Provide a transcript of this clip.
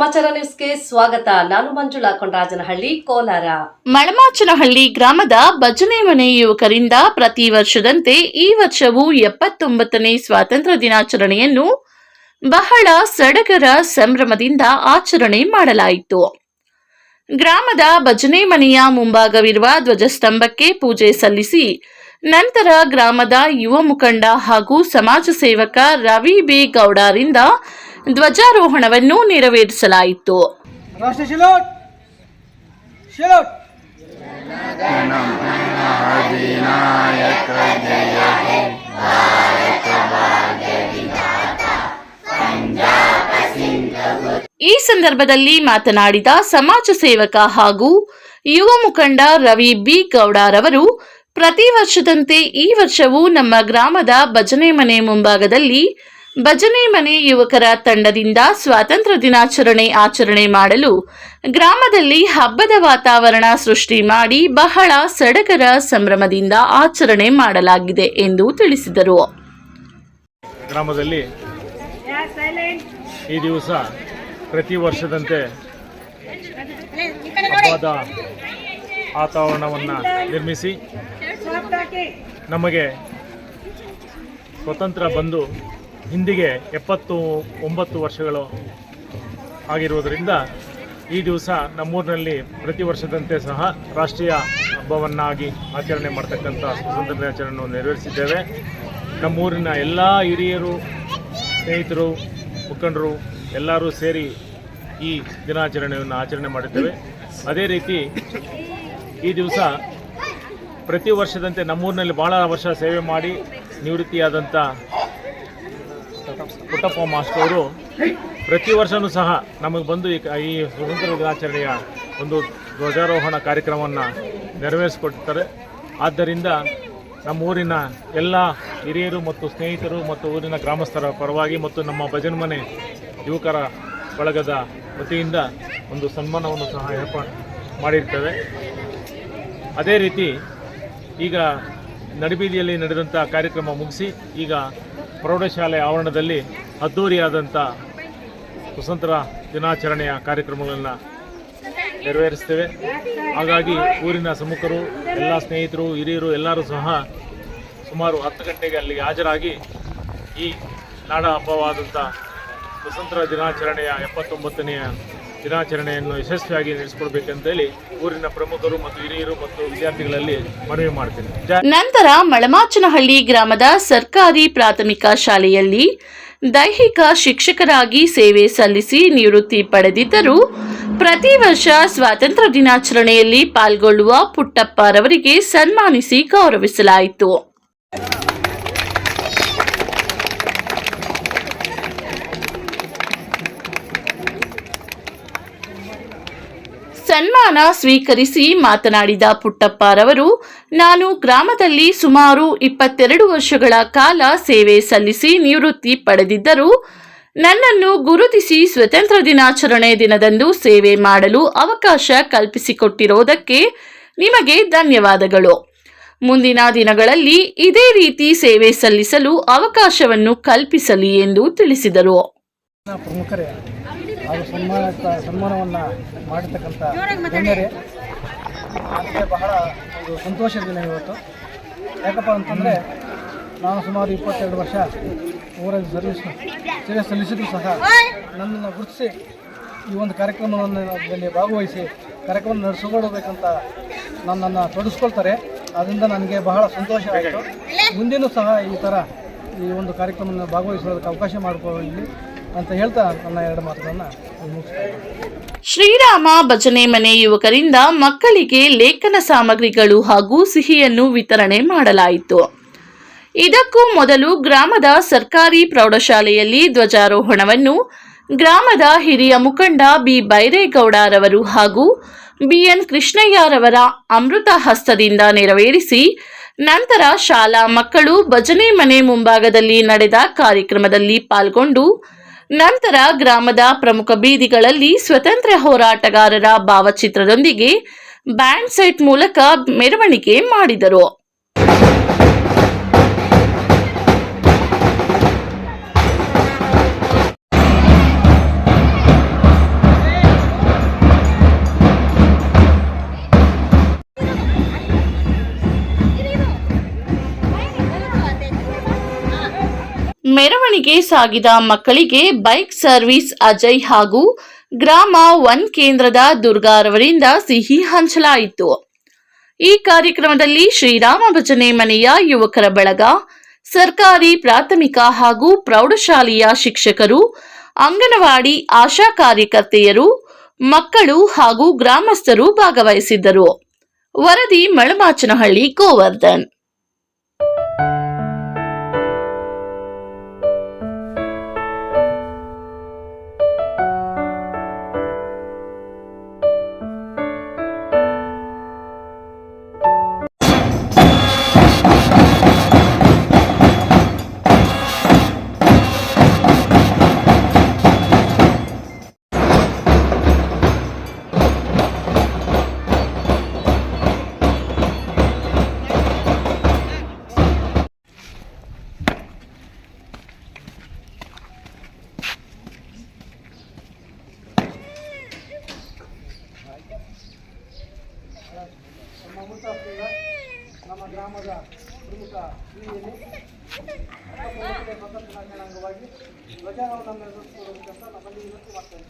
ಸಮಾಚಾರ ನ್ಯೂಸ್ಗೆ ಸ್ವಾಗತ. ನಾನು ಮಂಜುಳಾ ಕೊಂಡರಾಜನಹಳ್ಳಿ, ಕೋಲಾರ. ಮಳಮಾಚನಹಳ್ಳಿ ಗ್ರಾಮದ ಭಜನೆ ಮನೆ ಯುವಕರಿಂದ ಪ್ರತಿ ವರ್ಷದಂತೆ ಈ ವರ್ಷವೂ 79ನೇ ಸ್ವಾತಂತ್ರ್ಯ ದಿನಾಚರಣೆಯನ್ನು ಬಹಳ ಸಡಗರ ಸಂಭ್ರಮದಿಂದ ಆಚರಣೆ ಮಾಡಲಾಯಿತು. ಗ್ರಾಮದ ಭಜನೆ ಮನೆಯ ಮುಂಭಾಗವಿರುವ ಧ್ವಜಸ್ತಂಭಕ್ಕೆ ಪೂಜೆ ಸಲ್ಲಿಸಿ ನಂತರ ಗ್ರಾಮದ ಯುವ ಮುಖಂಡ ಹಾಗೂ ಸಮಾಜ ಸೇವಕ ರವಿ ಬಿ ಗೌಡರಿಂದ ಧ್ವಜಾರೋಹಣವನ್ನು ನೆರವೇರಿಸಲಾಯಿತು. ಈ ಸಂದರ್ಭದಲ್ಲಿ ಮಾತನಾಡಿದ ಸಮಾಜ ಸೇವಕ ಹಾಗೂ ಯುವ ಮುಖಂಡ ರವಿ ಬಿ ಗೌಡರವರು, ಪ್ರತಿ ವರ್ಷದಂತೆ ಈ ವರ್ಷವೂ ನಮ್ಮ ಗ್ರಾಮದ ಭಜನೆ ಮನೆ ಮುಂಭಾಗದಲ್ಲಿ ಭಜನೆ ಮನೆ ಯುವಕರ ತಂಡದಿಂದ ಸ್ವಾತಂತ್ರ್ಯ ದಿನಾಚರಣೆ ಆಚರಣೆ ಮಾಡಲು ಗ್ರಾಮದಲ್ಲಿ ಹಬ್ಬದ ವಾತಾವರಣ ಸೃಷ್ಟಿ ಮಾಡಿ ಬಹಳ ಸಡಗರ ಸಂಭ್ರಮದಿಂದ ಆಚರಣೆ ಮಾಡಲಾಗಿದೆ ಎಂದು ತಿಳಿಸಿದರು. ಗ್ರಾಮದಲ್ಲಿ ಈ ದಿವಸ ಪ್ರತಿ ವರ್ಷದಂತೆ ಹಬ್ಬದ ವಾತಾವರಣವನ್ನು ನಿರ್ಮಿಸಿ ನಮಗೆ ಸ್ವತಂತ್ರ ಬಂದು ಹಿಂದಿಗೆ 79 ವರ್ಷಗಳು ಆಗಿರುವುದರಿಂದ ಈ ದಿವಸ ನಮ್ಮೂರಿನಲ್ಲಿ ಪ್ರತಿ ವರ್ಷದಂತೆ ಸಹ ರಾಷ್ಟ್ರೀಯ ಹಬ್ಬವನ್ನಾಗಿ ಆಚರಣೆ ಮಾಡ್ತಕ್ಕಂಥ ಸ್ವಾತಂತ್ರ್ಯ ದಿನಾಚರಣೆಯನ್ನು ನೆರವೇರಿಸಿದ್ದೇವೆ. ನಮ್ಮೂರಿನ ಎಲ್ಲ ಹಿರಿಯರು, ಸ್ನೇಹಿತರು, ಮುಖಂಡರು ಎಲ್ಲರೂ ಸೇರಿ ಈ ದಿನಾಚರಣೆಯನ್ನು ಆಚರಣೆ ಮಾಡಿದ್ದೇವೆ. ಅದೇ ರೀತಿ ಈ ದಿವಸ ಪ್ರತಿ ವರ್ಷದಂತೆ ನಮ್ಮೂರಿನಲ್ಲಿ ಭಾಳ ವರ್ಷ ಸೇವೆ ಮಾಡಿ ನಿವೃತ್ತಿಯಾದಂಥ ಪುಟ್ಟಪ್ಪ ಮಾಸ್ಟರ್ ಅವರು ಪ್ರತಿ ವರ್ಷವೂ ಸಹ ನಮಗೆ ಬಂದು ಈ ಸ್ವಾತಂತ್ರ್ಯ ದಿನಾಚರಣೆಯ ಒಂದು ಧ್ವಜಾರೋಹಣ ಕಾರ್ಯಕ್ರಮವನ್ನು ನೆರವೇರಿಸಿಕೊಡ್ತಾರೆ. ಆದ್ದರಿಂದ ನಮ್ಮ ಊರಿನ ಎಲ್ಲ ಹಿರಿಯರು ಮತ್ತು ಸ್ನೇಹಿತರು ಮತ್ತು ಊರಿನ ಗ್ರಾಮಸ್ಥರ ಪರವಾಗಿ ಮತ್ತು ನಮ್ಮ ಭಜನೆ ಮನೆ ಯುವಕರ ಬಳಗದ ವತಿಯಿಂದ ಒಂದು ಸನ್ಮಾನವನ್ನು ಸಹ ಏರ್ಪಾಡು ಮಾಡಿರ್ತೇವೆ. ಅದೇ ರೀತಿ ಈಗ ನಡುಬೀದಿಯಲ್ಲಿ ನಡೆದಂಥ ಕಾರ್ಯಕ್ರಮ ಮುಗಿಸಿ ಈಗ ಪ್ರೌಢಶಾಲೆ ಆವರಣದಲ್ಲಿ ಅದ್ಧೂರಿಯಾದಂಥ ಸ್ವಾತಂತ್ರ್ಯ ದಿನಾಚರಣೆಯ ಕಾರ್ಯಕ್ರಮಗಳನ್ನು ನೆರವೇರಿಸ್ತೇವೆ. ಹಾಗಾಗಿ ಊರಿನ ಪ್ರಮುಖರು, ಎಲ್ಲ ಸ್ನೇಹಿತರು, ಹಿರಿಯರು ಎಲ್ಲರೂ ಸಹ ಸುಮಾರು 10 ಗಂಟೆಗೆ ಅಲ್ಲಿಗೆ ಹಾಜರಾಗಿ ಈ ನಾಡ ಹಬ್ಬವಾದಂಥ ಸ್ವಾತಂತ್ರ್ಯ ದಿನಾಚರಣೆಯ 79ನೇ ದಿನಾಚರಣೆಯನ್ನು ಯಶಸ್ವಿಯಾಗಿ ನಡೆಸಿಕೊಡ್ಬೇಕಂತೇಳಿ ಊರಿನ ಪ್ರಮುಖರು ಮತ್ತು ಹಿರಿಯರು ಮತ್ತು ವಿದ್ಯಾರ್ಥಿಗಳಲ್ಲಿ ಮನವಿ ಮಾಡ್ತೀನಿ. ನಂತರ ಮಳಮಾಚನಹಳ್ಳಿ ಗ್ರಾಮದ ಸರ್ಕಾರಿ ಪ್ರಾಥಮಿಕ ಶಾಲೆಯಲ್ಲಿ ದೈಹಿಕ ಶಿಕ್ಷಕರಾಗಿ ಸೇವೆ ಸಲ್ಲಿಸಿ ನಿವೃತ್ತಿ ಪಡೆದಿದ್ದರೂ ಪ್ರತಿ ವರ್ಷ ಸ್ವಾತಂತ್ರ್ಯ ದಿನಾಚರಣೆಯಲ್ಲಿ ಪಾಲ್ಗೊಳ್ಳುವ ಪುಟ್ಟಪ್ಪರವರಿಗೆ ಸನ್ಮಾನಿಸಿ ಗೌರವಿಸಲಾಯಿತು. ಸನ್ಮಾನ ಸ್ವೀಕರಿಸಿ ಮಾತನಾಡಿದ ಪುಟ್ಟಪ್ಪರವರು, ನಾನು ಗ್ರಾಮದಲ್ಲಿ ಸುಮಾರು 22 ವರ್ಷಗಳ ಕಾಲ ಸೇವೆ ಸಲ್ಲಿಸಿ ನಿವೃತ್ತಿ ಪಡೆದಿದ್ದರೂ ನನ್ನನ್ನು ಗುರುತಿಸಿ ಸ್ವತಂತ್ರ ದಿನಾಚರಣೆ ದಿನದಂದು ಸೇವೆ ಮಾಡಲು ಅವಕಾಶ ಕಲ್ಪಿಸಿಕೊಟ್ಟಿರುವುದಕ್ಕೆ ನಿಮಗೆ ಧನ್ಯವಾದಗಳು. ಮುಂದಿನ ದಿನಗಳಲ್ಲಿ ಇದೇ ರೀತಿ ಸೇವೆ ಸಲ್ಲಿಸಲು ಅವಕಾಶವನ್ನು ಕಲ್ಪಿಸಲಿ ಎಂದು ತಿಳಿಸಿದರು. ಪ್ರಮುಖರೇ ಹಾಗೂ ಸನ್ಮಾನವನ್ನು ಮಾಡಿರ್ತಕ್ಕಂಥ ಗಣ್ಯರೇ, ನನಗೆ ಬಹಳ ಒಂದು ಸಂತೋಷದ ದಿನ ಇವತ್ತು. ಯಾಕಪ್ಪ ಅಂತಂದರೆ ನಾನು ಸುಮಾರು 22 ವರ್ಷ ಊರಲ್ಲಿ ಸೇವೆ ಸಲ್ಲಿಸಿದ್ರು ಸಹ ನನ್ನನ್ನು ಗುರುತಿಸಿ ಈ ಒಂದು ಕಾರ್ಯಕ್ರಮದಲ್ಲಿ ಭಾಗವಹಿಸಿ ಕಾರ್ಯಕ್ರಮ ನಡೆಸಿಕೊಳ್ಬೇಕಂತ ನನ್ನನ್ನು ತೊಡಗಿಸ್ಕೊಳ್ತಾರೆ. ಅದರಿಂದ ನನಗೆ ಬಹಳ ಸಂತೋಷ ಆಯಿತು. ಮುಂದಿನೂ ಸಹ ಈ ಥರ ಈ ಒಂದು ಕಾರ್ಯಕ್ರಮವನ್ನು ಭಾಗವಹಿಸೋದಕ್ಕೆ ಅವಕಾಶ ಮಾಡಿಕೊಳ್ಳಿ ಅಂತ ಹೇಳ್ತಾ ನನ್ನ 2 ಮಾತುಗಳನ್ನು ಮುಗಿಸ್ತೇನೆ. ಶ್ರೀರಾಮ ಭಜನೆ ಮನೆ ಯುವಕರಿಂದ ಮಕ್ಕಳಿಗೆ ಲೇಖನ ಸಾಮಗ್ರಿಗಳು ಹಾಗೂ ಸಿಹಿಯನ್ನು ವಿತರಣೆ ಮಾಡಲಾಯಿತು. ಇದಕ್ಕೂ ಮೊದಲು ಗ್ರಾಮದ ಸರ್ಕಾರಿ ಪ್ರೌಢಶಾಲೆಯಲ್ಲಿ ಧ್ವಜಾರೋಹಣವನ್ನು ಗ್ರಾಮದ ಹಿರಿಯ ಮುಖಂಡ ಬಿ ಬೈರೇಗೌಡರವರು ಹಾಗೂ ಬಿಎನ್ ಕೃಷ್ಣಯ್ಯರವರ ಅಮೃತ ಹಸ್ತದಿಂದ ನೆರವೇರಿಸಿ ನಂತರ ಶಾಲಾ ಮಕ್ಕಳು ಭಜನೆ ಮನೆ ಮುಂಭಾಗದಲ್ಲಿ ನಡೆದ ಕಾರ್ಯಕ್ರಮದಲ್ಲಿ ಪಾಲ್ಗೊಂಡು ನಂತರ ಗ್ರಾಮದ ಪ್ರಮುಖ ಬೀದಿಗಳಲ್ಲಿ ಸ್ವತಂತ್ರ ಹೋರಾಟಗಾರರ ಭಾವಚಿತ್ರದೊಂದಿಗೆ ಬ್ಯಾಂಡ್ ಸೆಟ್ ಮೂಲಕ ಮೆರವಣಿಗೆ ಮಾಡಿದರು. ಮೆರವಣಿಗೆ ಸಾಗಿದ ಮಕ್ಕಳಿಗೆ ಬೈಕ್ ಸರ್ವಿಸ್ ಅಜಯ್ ಹಾಗೂ ಗ್ರಾಮ 1 ಕೇಂದ್ರದ ದುರ್ಗಾರವರಿಂದ ಸಿಹಿ ಹಂಚಲಾಯಿತು. ಈ ಕಾರ್ಯಕ್ರಮದಲ್ಲಿ ಶ್ರೀರಾಮ ಭಜನೆ ಮನೆಯ ಯುವಕರ ಬಳಗ, ಸರ್ಕಾರಿ ಪ್ರಾಥಮಿಕ ಹಾಗೂ ಪ್ರೌಢಶಾಲೆಯ ಶಿಕ್ಷಕರು, ಅಂಗನವಾಡಿ ಆಶಾ ಕಾರ್ಯಕರ್ತೆಯರು, ಮಕ್ಕಳು ಹಾಗೂ ಗ್ರಾಮಸ್ಥರು ಭಾಗವಹಿಸಿದ್ದರು. ವರದಿ ಮಳಮಾಚನಹಳ್ಳಿ ಗೋವರ್ಧನ್. ನಮ್ಮ ಗ್ರಾಮದ ಪ್ರಮುಖ ಬೀದಿಯಲ್ಲಿ ಸ್ವಾತಂತ್ರ್ಯ ದಿನಾಚರಣೆ ಅಂಗವಾಗಿ ಧ್ವಜಾರೋಹಣ ನೆರವೇರಿಸಿಕೊಳ್ಳಬೇಕಂತ ನಮ್ಮಲ್ಲಿ ವಿನಂತಿ ಮಾಡ್ತೇವೆ.